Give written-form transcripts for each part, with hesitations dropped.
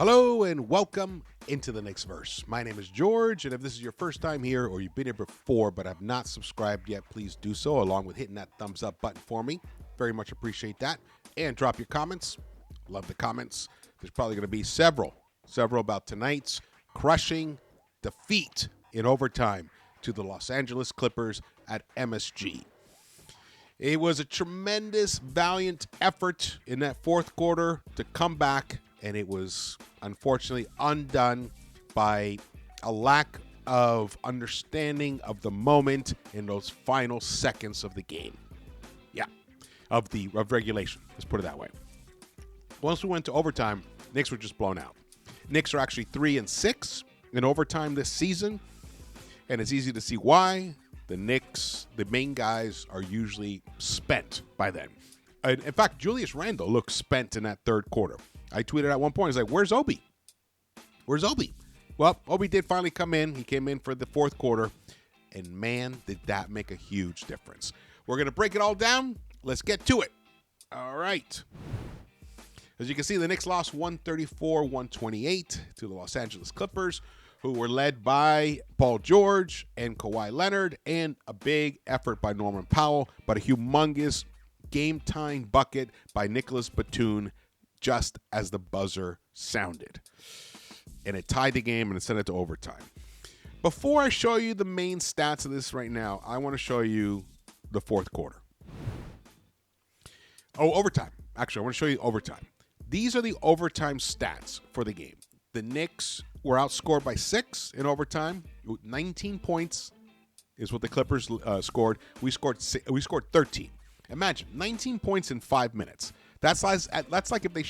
Hello and welcome into the Knicks-Verse. My name is George, and if this is your first time here or you've been here before but have not subscribed yet, please do so along with hitting that thumbs up button for me. Very much appreciate that. And drop your comments. Love the comments. There's probably going to be several about tonight's crushing defeat in overtime to the Los Angeles Clippers at MSG. It was a tremendous, valiant effort in that fourth quarter to come back, and it was unfortunately undone by a lack of understanding of the moment in those final seconds of the game. Yeah, of regulation. Let's put it that way. Once we went to overtime, Knicks were just blown out. Knicks are actually 3-6 in overtime this season, and it's easy to see why. The Knicks, the main guys, are usually spent by then. In fact, Julius Randle looked spent in that third quarter. I tweeted at one point, I was like, where's Obi? Where's Obi? Well, Obi did finally come in. He came in for the fourth quarter, and man, did that make a huge difference. We're going to break it all down. Let's get to it. All right. As you can see, the Knicks lost 134-128 to the Los Angeles Clippers, who were led by Paul George and Kawhi Leonard, and a big effort by Norman Powell, but a humongous game-tying bucket by Nicholas Batum just as the buzzer sounded. And it tied the game and it sent it to overtime. Before I show you the main stats of this right now, I want to show you the fourth quarter. Oh, overtime. Actually, I want to show you overtime. These are the overtime stats for the game. The Knicks were outscored by 6 in overtime. 19 points is what the Clippers scored. We scored 13. Imagine 19 points in 5 minutes. That's like if they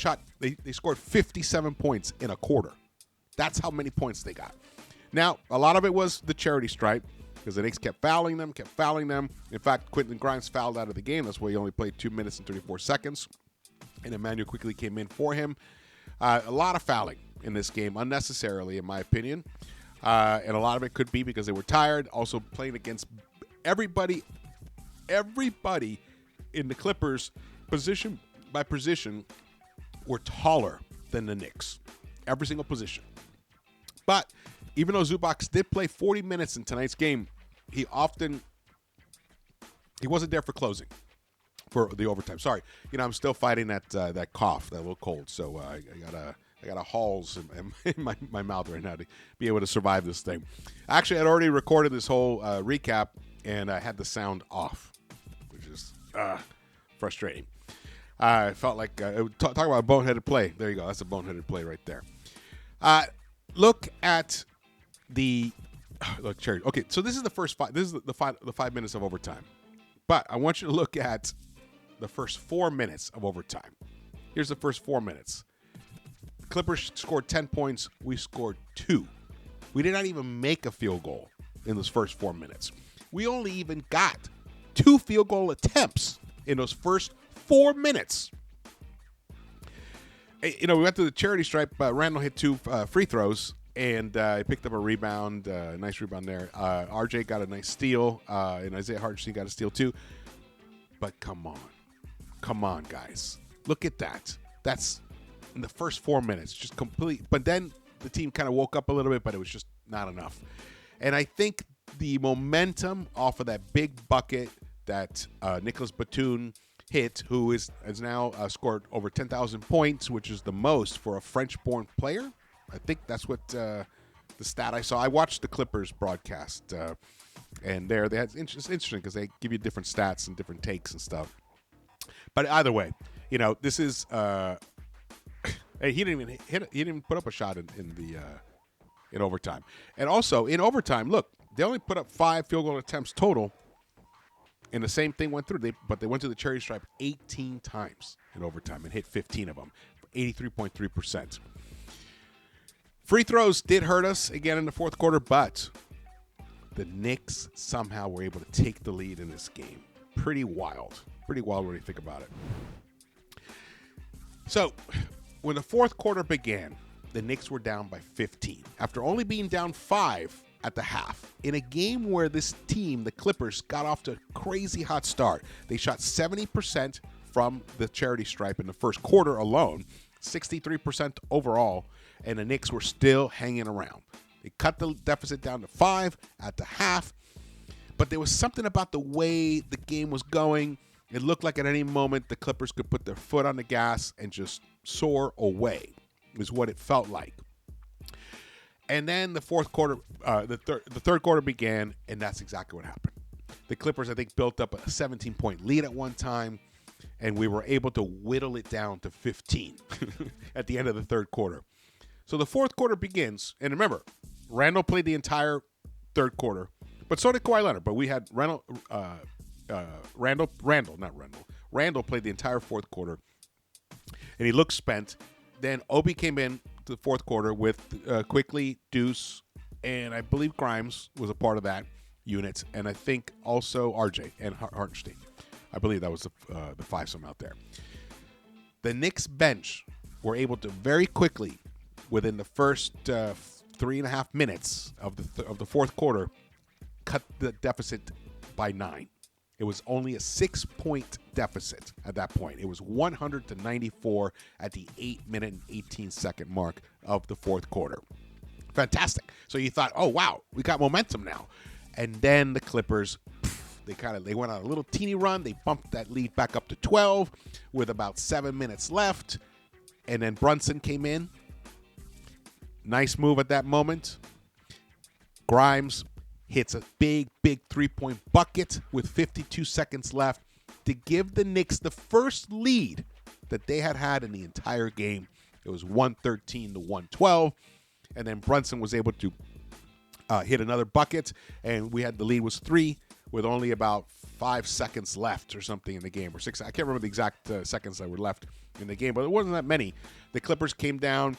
scored 57 points in a quarter. That's how many points they got. Now, a lot of it was the charity stripe because the Knicks kept fouling them. In fact, Quentin Grimes fouled out of the game. That's why he only played 2 minutes and 34 seconds. And Emmanuel quickly came in for him. A lot of fouling in this game, unnecessarily, in my opinion. And a lot of it could be because they were tired. Also playing against everybody in the Clippers, position by position, were taller than the Knicks. Every single position. But even though Zubac did play 40 minutes in tonight's game, he wasn't there for closing. For the overtime. Sorry. I'm still fighting that cough, that little cold. So I got a Halls in my mouth right now to be able to survive this thing. Actually, I'd already recorded this whole recap, and I had the sound off, which is frustrating. I felt like talk about a boneheaded play. There you go. That's a boneheaded play right there. Look at the Cherry. Okay, so this is the first five. This is the 5 minutes of overtime. But I want you to look at the first 4 minutes of overtime. Here's the first 4 minutes. Clippers scored 10 points. We scored 2. We did not even make a field goal in those first 4 minutes. We only even got 2 field goal attempts in those first 4 minutes. We went to the charity stripe. Randall hit 2 free throws, and he picked up a rebound, a nice rebound there. RJ got a nice steal, and Isaiah Hartenstein got a steal too. But come on, guys. Look at that. That's in the first 4 minutes, just complete. But then the team kind of woke up a little bit, but it was just not enough. And I think the momentum off of that big bucket that Nicholas Batum hit, who has now scored over 10,000 points, which is the most for a French-born player. I think that's what the stat I saw. I watched the Clippers broadcast, and it's interesting because they give you different stats and different takes and stuff. But either way, this is hey, he didn't even put up a shot in overtime. And also in overtime, look, they only put up 5 field goal attempts total. And the same thing went through. But they went to the charity stripe 18 times in overtime and hit 15 of them, 83.3%. Free throws did hurt us again in the fourth quarter, but the Knicks somehow were able to take the lead in this game. Pretty wild. Pretty wild when you think about it. So, when the fourth quarter began, the Knicks were down by 15. After only being down 5 at the half, in a game where this team, the Clippers, got off to a crazy hot start. They shot 70% from the charity stripe in the first quarter alone, 63% overall, and the Knicks were still hanging around. They cut the deficit down to 5 at the half, but there was something about the way the game was going. It looked like at any moment the Clippers could put their foot on the gas and just soar away, is what it felt like. And then the fourth quarter, the third quarter began, and that's exactly what happened. The Clippers, I think, built up a 17-point lead at one time, and we were able to whittle it down to 15 at the end of the third quarter. So the fourth quarter begins, and remember, Randall played the entire third quarter, but so did Kawhi Leonard. But we had Randall played the entire fourth quarter, and he looked spent. Then Obi came in to the fourth quarter with Quickly, Deuce, and I believe Grimes was a part of that unit, and I think also RJ and Hartenstein. I believe that was the fivesome out there. The Knicks bench were able to very quickly, within the first 3.5 minutes of the fourth quarter, cut the deficit by 9. It was only a 6-point deficit at that point. It was 100-94 at the 8-minute and 18-second mark of the fourth quarter. Fantastic. So you thought, oh, wow, we got momentum now. And then the Clippers, they went on a little teeny run. They bumped that lead back up to 12 with about 7 minutes left. And then Brunson came in. Nice move at that moment. Grimes hits a big 3-point bucket with 52 seconds left to give the Knicks the first lead that they had in the entire game. It was 113-112. And then Brunson was able to hit another bucket, and the lead was 3 with only about 5 seconds left or something in the game, or 6. I can't remember the exact seconds that were left in the game, but it wasn't that many. The Clippers came down,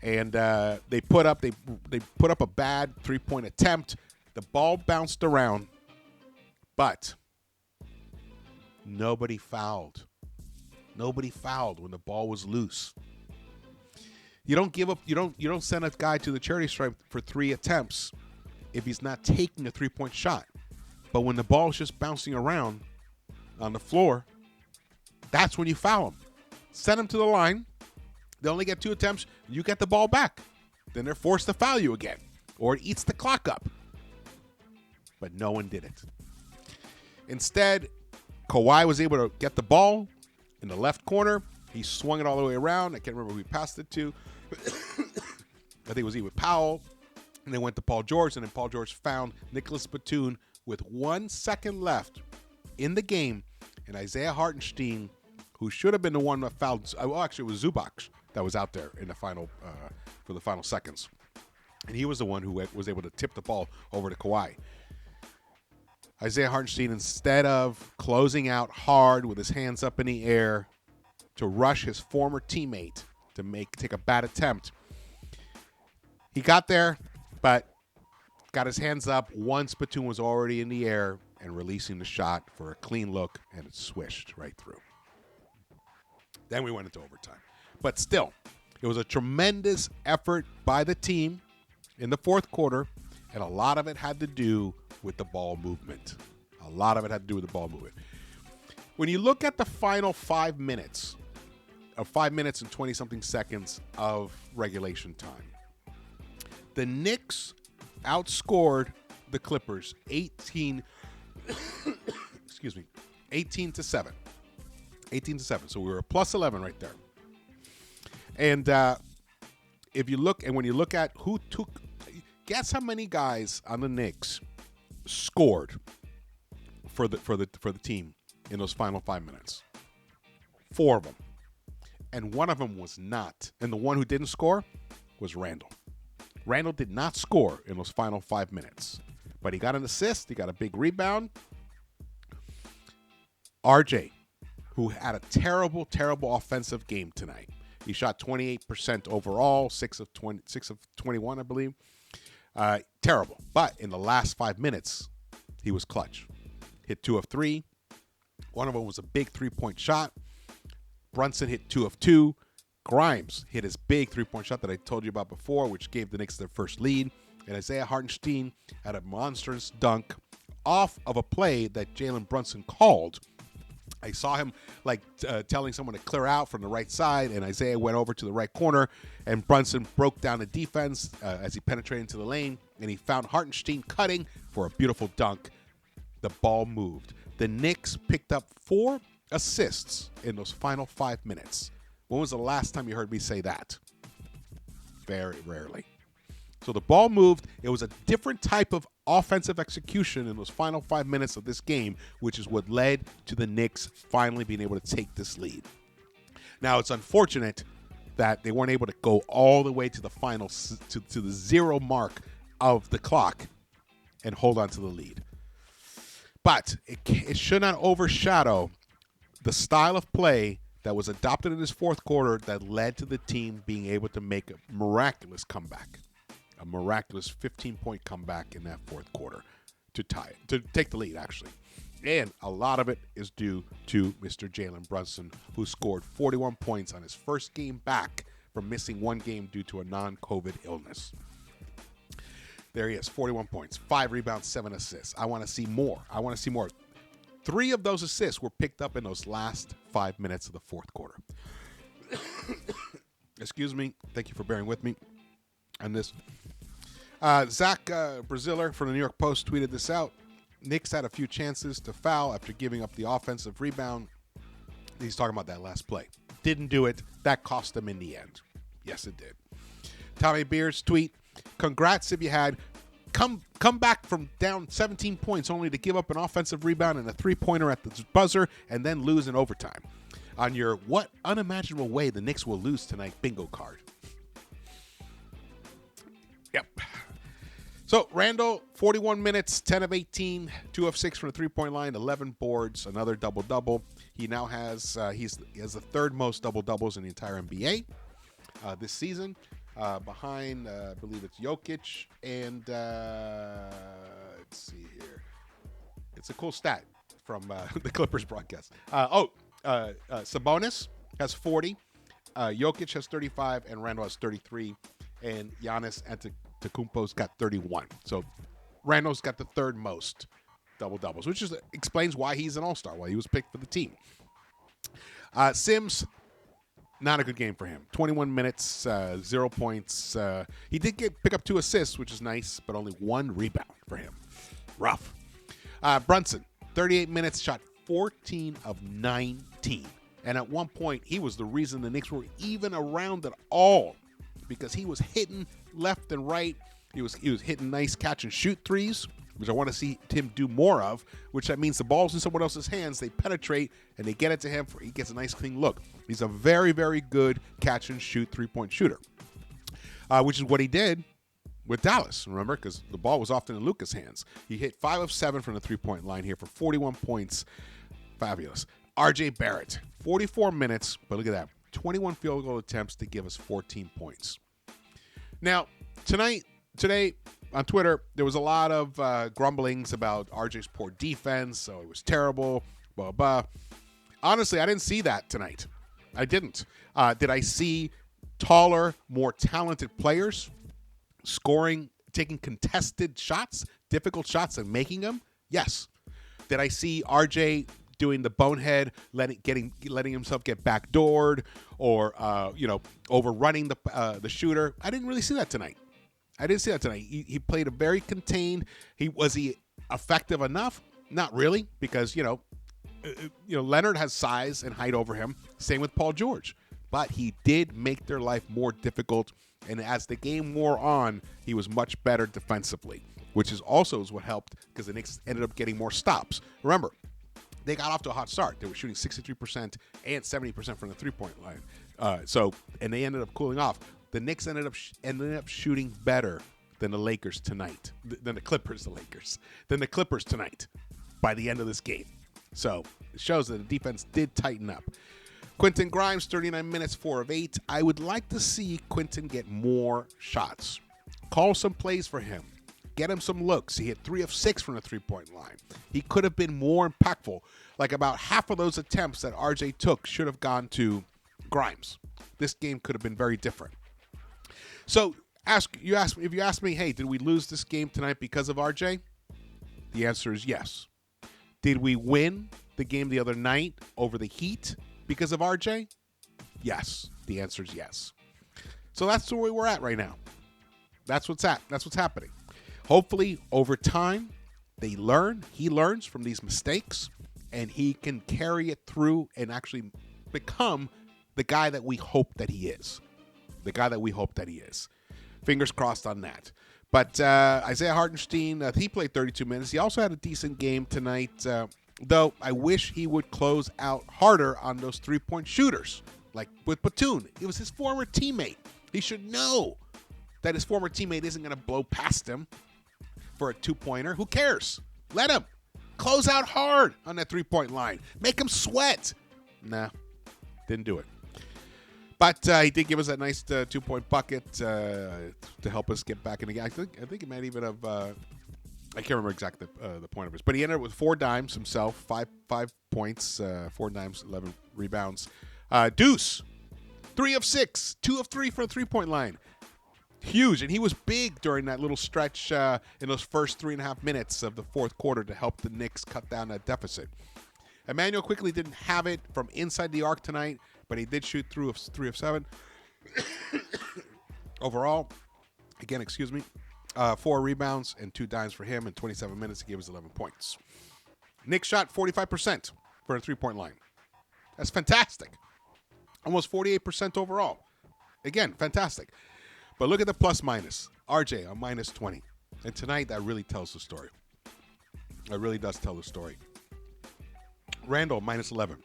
and they put up a bad 3-point attempt. The ball bounced around, but nobody fouled. Nobody fouled when the ball was loose. You don't give up. You don't send a guy to the charity stripe for 3 attempts if he's not taking a 3-point shot. But when the ball's just bouncing around on the floor, that's when you foul him. Send him to the line. They only get 2 attempts. You get the ball back. Then they're forced to foul you again, or it eats the clock up. But no one did it. Instead, Kawhi was able to get the ball in the left corner. He swung it all the way around. I can't remember who he passed it to. I think it was either Powell. And then went to Paul George. And then Paul George found Nicholas Batum with 1 second left in the game. And Isaiah Hartenstein, who should have been the one that fouled. Well, actually, it was Zubac that was out there in the final for the final seconds. And he was the one who was able to tip the ball over to Kawhi. Isaiah Hartenstein, instead of closing out hard with his hands up in the air to rush his former teammate to take a bad attempt, he got there, but got his hands up once Batum was already in the air and releasing the shot for a clean look, and it swished right through. Then we went into overtime. But still, it was a tremendous effort by the team in the fourth quarter, and a lot of it had to do with the ball movement. When you look at the final 5 minutes, 5 minutes and 20-something seconds of regulation time, the Knicks outscored the Clippers 18 to 7. 18 to 7. So we were a plus 11 right there. And when you look at who took, guess how many guys on the Knicks scored for the team in those final 5 minutes? 4 of them. And one of them was not. And the one who didn't score was Randall. Randall did not score in those final 5 minutes. But he got an assist. He got a big rebound. RJ, who had a terrible, terrible offensive game tonight. He shot 28% overall, 6 of 21, I believe. Terrible. But in the last 5 minutes, he was clutch. Hit 2 of 3. One of them was a big 3-point shot. Brunson hit 2 of 2. Grimes hit his big 3-point shot that I told you about before, which gave the Knicks their first lead. And Isaiah Hartenstein had a monstrous dunk off of a play that Jalen Brunson called I saw him telling someone to clear out from the right side, and Isaiah went over to the right corner, and Brunson broke down the defense as he penetrated into the lane, and he found Hartenstein cutting for a beautiful dunk. The ball moved. The Knicks picked up 4 assists in those final 5 minutes. When was the last time you heard me say that? Very rarely. So the ball moved. It was a different type of offensive execution in those final 5 minutes of this game, which is what led to the Knicks finally being able to take this lead. Now, it's unfortunate that they weren't able to go all the way to the final, to the 0 mark of the clock and hold on to the lead. But it should not overshadow the style of play that was adopted in this fourth quarter that led to the team being able to make a miraculous comeback. A miraculous 15-point comeback in that fourth quarter to take the lead, actually. And a lot of it is due to Mr. Jalen Brunson, who scored 41 points on his first game back from missing 1 game due to a non-COVID illness. There he is, 41 points, 5 rebounds, 7 assists. I want to see more. 3 of those assists were picked up in those last 5 minutes of the fourth quarter. Excuse me. Thank you for bearing with me on this. Zach Braziller from the New York Post tweeted this out. Knicks had a few chances to foul after giving up the offensive rebound. He's talking about that last play. Didn't do it. That cost them in the end. Yes, it did. Tommy Beers tweet, congrats if you had come back from down 17 points only to give up an offensive rebound and a 3-pointer at the buzzer and then lose in overtime. On your what unimaginable way the Knicks will lose tonight bingo card. Yep. So Randall, 41 minutes, 10 of 18, 2 of 6 from the 3-point line, 11 boards, another double-double. He now has he has the 3rd most double-doubles in the entire NBA this season, behind I believe it's Jokic and let's see here. It's a cool stat from the Clippers broadcast. Sabonis has 40, Jokic has 35, and Randall has 33. And Giannis Antetokounmpo's got 31. So Randall's got the 3rd most double-doubles, which explains why he's an all-star, why he was picked for the team. Sims, not a good game for him. 21 minutes, 0 points. He did pick up 2 assists, which is nice, but only 1 rebound for him. Rough. Brunson, 38 minutes, shot 14 of 19. And at one point, he was the reason the Knicks were even around at all, because he was hitting left and right. He was hitting nice catch and shoot threes, which I want to see him do more of, which that means the ball's in someone else's hands, they penetrate, and they get it to him. He gets a nice clean look. He's a very, very good catch and shoot 3-point shooter, which is what he did with Dallas, remember, because the ball was often in Luka's hands. He hit 5 of 7 from the 3-point line here for 41 points. Fabulous. RJ Barrett, 44 minutes, but look at that. 21 field goal attempts to give us 14 points. Now, today on Twitter, there was a lot of grumblings about RJ's poor defense, so it was terrible, blah, blah. Honestly, I didn't see that tonight. I didn't. Did I see taller, more talented players scoring, taking contested shots, difficult shots, and making them? Yes. Did I see RJ doing the bonehead, letting himself get backdoored, or overrunning the shooter? I didn't really see that tonight. He played a very contained. Was he effective enough? Not really, because Leonard has size and height over him. Same with Paul George, but he did make their life more difficult. And as the game wore on, he was much better defensively, which is also what helped, because the Knicks ended up getting more stops. Remember, they got off to a hot start. They were shooting 63% and 70% from the 3-point line. And they ended up cooling off. The Knicks ended up shooting better than the Lakers tonight. Than the Clippers tonight by the end of this game. So it shows that the defense did tighten up. Quentin Grimes, 39 minutes, 4 of 8. I would like to see Quentin get more shots. Call some plays for him. Get him some looks. He hit 3 of 6 from the 3-point line. He could have been more impactful. Like about half of those attempts that RJ took should have gone to Grimes. This game could have been very different. So if you ask me, hey, did we lose this game tonight because of RJ? The answer is yes. Did we win the game the other night over the Heat because of RJ? Yes. The answer is yes. So that's where we're at right now. That's what's happening. Hopefully, over time, they learn. He learns from these mistakes, and he can carry it through and actually become the guy that we hope that he is. Fingers crossed on that. But Isaiah Hartenstein, he played 32 minutes. He also had a decent game tonight, though I wish he would close out harder on those three-point shooters, like with Batum. It was his former teammate. He should know that his former teammate isn't going to blow past him for a two-pointer. Who cares? Let him. Close out hard on that three-point line. Make him sweat. Nah, didn't do it. But he did give us that nice two-point bucket to help us get back in the game. I think it might even have. I can't remember exactly the point of it, but he ended up with 4 dimes himself, five points, 4 dimes, 11 rebounds. Deuce, 3 of 6, 2 of 3 for the three-point line. Huge, and he was big during that little stretch in those first 3.5 minutes of the fourth quarter to help the Knicks cut down that deficit. Emmanuel quickly didn't have it from inside the arc tonight, but he did shoot 3 of 7. Overall, again, 4 rebounds and 2 dimes for him in 27 minutes. He gave us 11 points. Knicks shot 45% for a three-point line. That's fantastic. Almost 48% overall. Again, fantastic. But look at the plus-minus. RJ on minus 20. And tonight, that really tells the story. It really does tell the story. Randall, minus 11.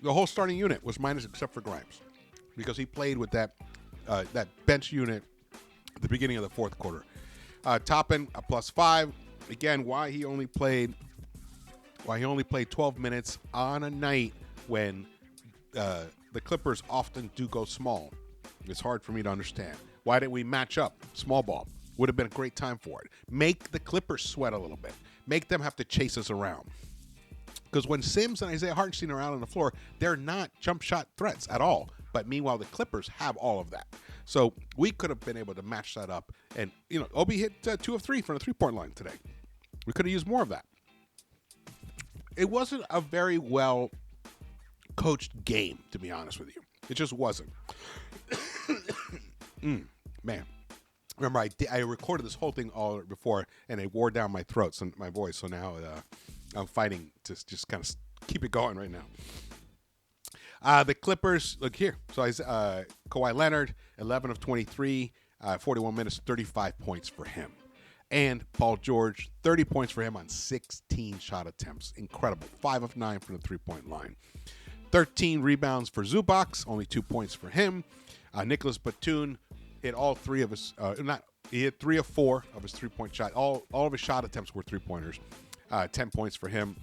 The whole starting unit was minus except for Grimes because he played with that bench unit at the beginning of the fourth quarter. Toppin, a plus 5. Again, why he only played 12 minutes on a night when the Clippers often do go small. It's hard for me to understand. Why didn't we match up? Small ball. Would have been a great time for it. Make the Clippers sweat a little bit. Make them have to chase us around. Because when Sims and Isaiah Hartenstein are out on the floor, they're not jump shot threats at all. But meanwhile, the Clippers have all of that. So we could have been able to match that up. And, Obi hit 2 of 3 from the three-point line today. We could have used more of that. It wasn't a very well coached game, to be honest with you. It just wasn't. Man. Remember, I recorded this whole thing all before, and it wore down my throat, my voice. So now I'm fighting to just kind of keep it going right now. The Clippers, look here. So Kawhi Leonard, 11 of 23, 41 minutes, 35 points for him. And Paul George, 30 points for him on 16 shot attempts. Incredible. 5 of 9 from the three-point line. 13 rebounds for Zubac, only 2 points for him. Nicholas Batum hit all 3 of his, he hit 3 of 4 of his three-point shot. All of his shot attempts were three-pointers. 10 points for him.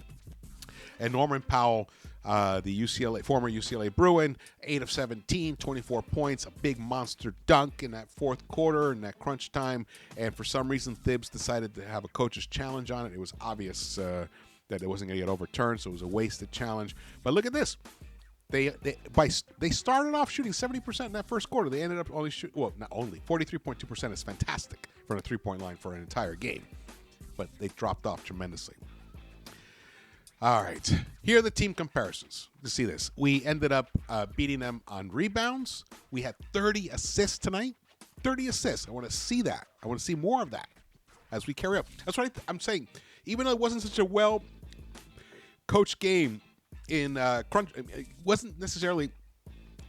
And Norman Powell, the former UCLA Bruin, 8 of 17, 24 points, a big monster dunk in that fourth quarter in that crunch time. And for some reason, Thibs decided to have a coach's challenge on it. It was obvious that it wasn't going to get overturned, so it was a wasted challenge. But look at this. They started off shooting 70% in that first quarter. They ended up only not only 43.2% is fantastic from a three-point line for an entire game, but they dropped off tremendously. All right, here are the team comparisons. To see this, we ended up beating them on rebounds. We had 30 assists tonight. 30 assists. I want to see that. I want to see more of that as we carry up. That's what I'm saying. Even though it wasn't such a well-coached game. In crunch, it wasn't necessarily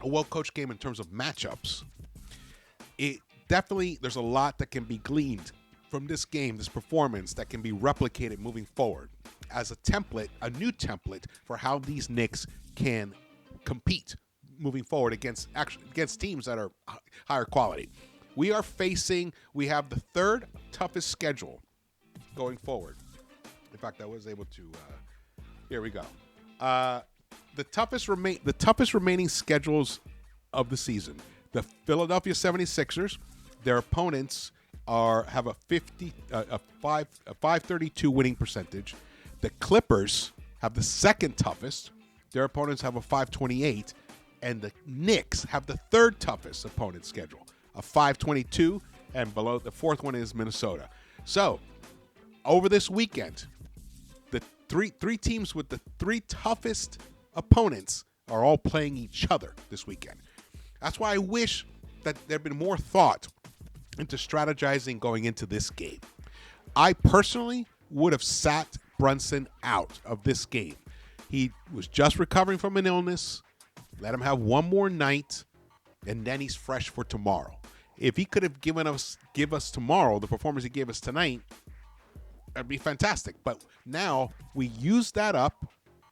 a well-coached game in terms of matchups. It definitely, there's a lot that can be gleaned from this game, this performance, that can be replicated moving forward as a template, a new template for how these Knicks can compete moving forward against teams that are higher quality. We have the third toughest schedule going forward. In fact, I was able to, here we go. The toughest remaining schedules of the season. The Philadelphia 76ers, their opponents have a 532 winning percentage. The Clippers have the second toughest. Their opponents have a 528, and the Knicks have the third toughest opponent schedule, a 522, and below the fourth one is Minnesota. So, over this weekend, three teams with the three toughest opponents are all playing each other this weekend. That's why I wish that there'd been more thought into strategizing going into this game. I personally would have sat Brunson out of this game. He was just recovering from an illness. Let him have one more night, and then he's fresh for tomorrow. If he could have give us tomorrow the performance he gave us tonight, that'd be fantastic. But now we use that up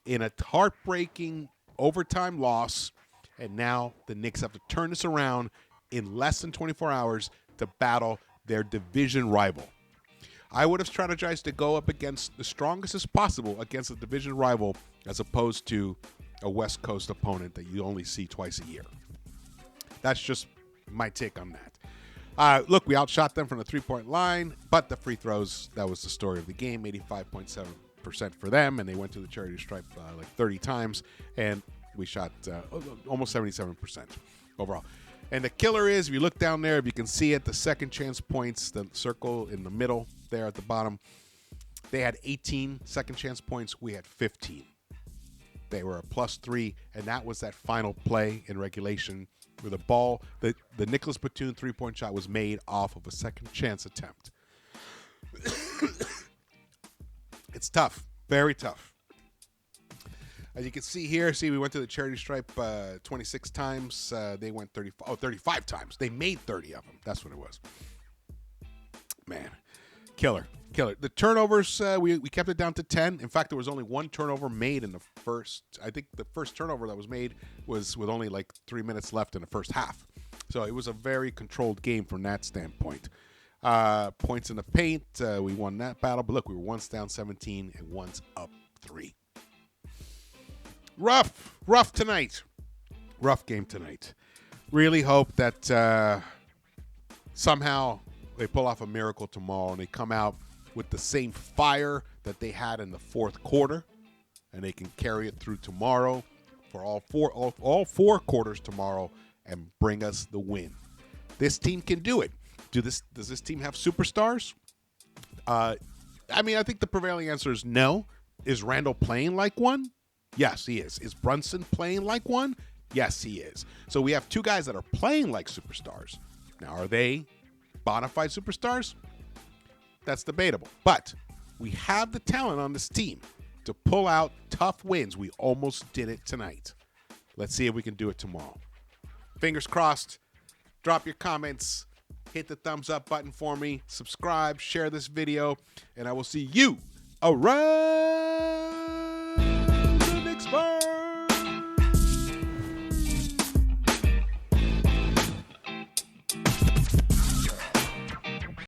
in a heartbreaking overtime loss, and now the Knicks have to turn this around in less than 24 hours to battle their division rival. I would have strategized to go up against the strongest as possible against a division rival as opposed to a West Coast opponent that you only see twice a year. That's just my take on that. Look, we outshot them from the three-point line, but the free throws, that was the story of the game, 85.7% for them, and they went to the charity stripe like 30 times, and we shot almost 77% overall. And the killer is, if you look down there, if you can see it, the second chance points, the circle in the middle there at the bottom, they had 18 second chance points. We had 15. They were a +3, and that was that final play in regulation where the ball, the Nicholas Batum three-point shot was made off of a second chance attempt. It's tough, very tough. As you can see here, we went to the charity stripe 26 times. They went 35 times. They made 30 of them. That's what it was. Man, killer. The turnovers, we kept it down to 10. In fact, there was only one turnover made in the first. I think the first turnover that was made was with only like 3 minutes left in the first half. So it was a very controlled game from that standpoint. Points in the paint, we won that battle. But look, we were once down 17 and once up 3. Rough tonight. Rough game tonight. Really hope that somehow they pull off a miracle tomorrow and they come out with the same fire that they had in the fourth quarter, and they can carry it through tomorrow for all four quarters tomorrow and bring us the win. This team can do it. Does this team have superstars? I think the prevailing answer is no. Is Randall playing like one? Yes, he is. Is Brunson playing like one? Yes, he is. So we have two guys that are playing like superstars. Now, are they bona fide superstars? That's debatable. But we have the talent on this team to pull out tough wins. We almost did it tonight. Let's see if we can do it tomorrow. Fingers crossed. Drop your comments. Hit the thumbs up button for me. Subscribe. Share this video. And I will see you around